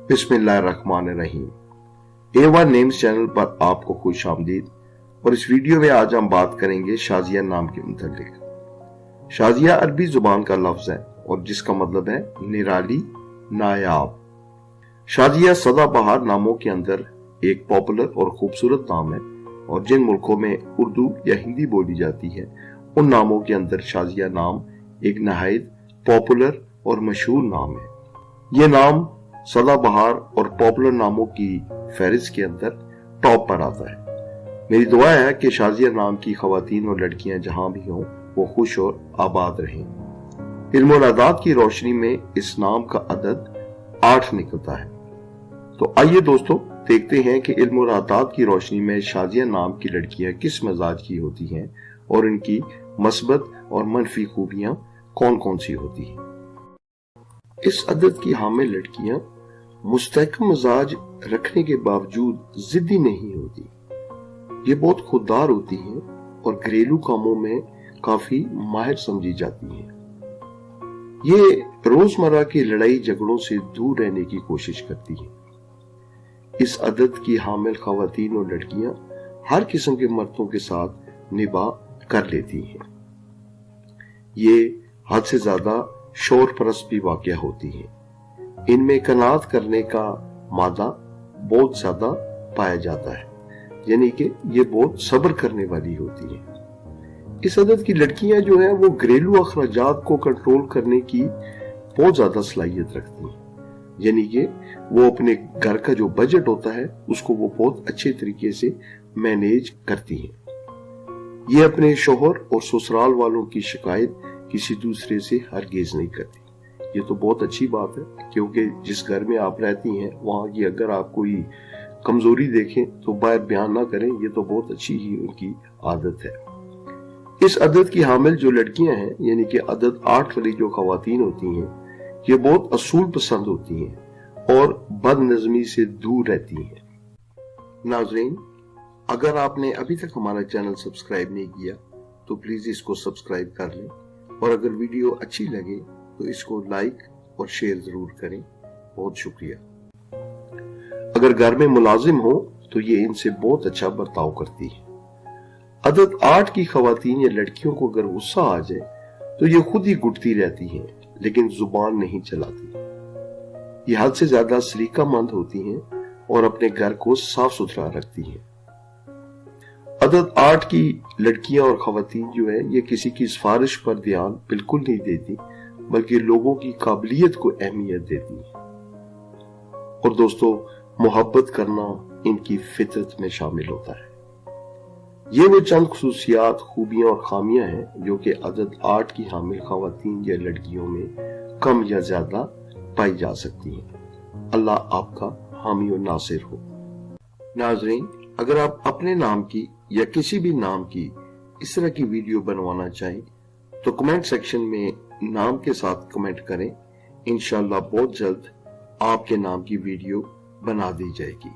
बिस्मिल्लाहिर्रहमानिर्रहीम। A1 names channel पर आपको खुश आमदीद। और इस वीडियो में आज हम बात करेंगे शाजिया नाम के मुतल्लिक। शाजिया अरबी जुबान का लफ्ज है और जिसका मतलब है निराली, नायाब। शाजिया सदाबहार नामों के अंदर एक पॉपुलर और खूबसूरत नाम है और जिन मुल्कों में उर्दू या हिंदी बोली जाती है उन नामों के अंदर शाजिया नाम एक नहायत पॉपुलर और मशहूर नाम है। ये नाम सदाबहार और पॉपुलर नामों की फहरिस्त के अंदर टॉप पर आता है। मेरी दुआ है कि शाजिया नाम की खवातीन और लड़कियां जहां भी हों वो खुश और आबाद रहें। इल्म और आदात की रोशनी में इस नाम का अदद 8 निकलता है। तो आइए दोस्तों देखते हैं कि इल्म और आदात की रोशनी में शाजिया नाम की लड़कियां किस मजाज की होती हैं और इनकी मस्बत और मनफी खूबियां कौन कौन सी होती हैं। इस अदद की हामिल लड़कियां मुस्तहकम मजाज रखने के बावजूद जिद्दी नहीं होती। ये बहुत खुददार होती हैं और घरेलू कामों में काफी माहिर समझी जाती हैं। ये रोजमर्रा की लड़ाई झगड़ों से दूर रहने की कोशिश करती हैं। इस अदद की हामिल खवातीन और लड़कियां हर किस्म के मर्दों के साथ निभा कर लेती हैं। ये हद से ज्यादा शोर परस्त भी वाक़या होती हैं। इनमें कनात करने का मादा बहुत ज्यादा पाया जाता है, यानी कि ये बहुत सब्र करने वाली होती हैं। इस अदद की लड़कियां जो हैं वो घरेलू अखराजात को कंट्रोल करने की बहुत ज्यादा सलाहियत रखती हैं, यानी कि वो अपने घर का जो बजट होता है उसको वो बहुत अच्छे तरीके से मैनेज करती हैं। ये अपने शोहर और ससुराल वालों की शिकायत किसी दूसरे से हरगिज नहीं करती। ये तो बहुत अच्छी बात है, क्योंकि जिस घर में आप रहती हैं वहां की अगर आप कोई कमजोरी देखें तो बाहर बयान ना करें। ये तो बहुत अच्छी ही उनकी आदत है। इस अदद की हामिल जो लड़कियां हैं, यानी कि अदद 8 वाली जो खवातीन होती हैं, ये बहुत असूल पसंद होती हैं और बदनज़मी से दूर रहती हैं। नाज़रीन, अगर आपने अभी तक हमारा चैनल सब्सक्राइब नहीं किया तो प्लीज इसको सब्सक्राइब कर लें और अगर वीडियो अच्छी लगे तो इसको लाइक और शेयर जरूर करें। बहुत शुक्रिया। अगर घर में मुलाजिम हो तो ये इनसे बहुत अच्छा बर्ताव करती है। अदद 8 की खवातीन या लड़कियों को अगर गुस्सा आ जाए तो ये खुद ही घुटती रहती हैं, लेकिन जुबान नहीं चलाती। ये हद से ज्यादा सलीकामंद होती हैं और अपने घर को साफ सुथरा रखती हैं। अदद 8 की लड़कियां और खवातीन जो है ये किसी की सिफारिश पर ध्यान बिल्कुल नहीं देती, बल्कि लोगों की काबिलियत को अहमियत देती है। और दोस्तों, मोहब्बत करना इनकी फितरत में शामिल होता है। ये वो चंद खुसूसियात, खूबियां और खामियां हैं जो कि अदद 8 की हामिल खवातीन या लड़कियों में कम या ज्यादा पाई जा सकती हैं। अल्लाह आपका हामी और नासिर हो। नाज़रीन, अगर आप अपने नाम की या किसी भी नाम की इस तरह की वीडियो बनवाना चाहें तो कमेंट सेक्शन में नाम के साथ कमेंट करें। इंशाअल्लाह बहुत जल्द आपके नाम की वीडियो बना दी जाएगी।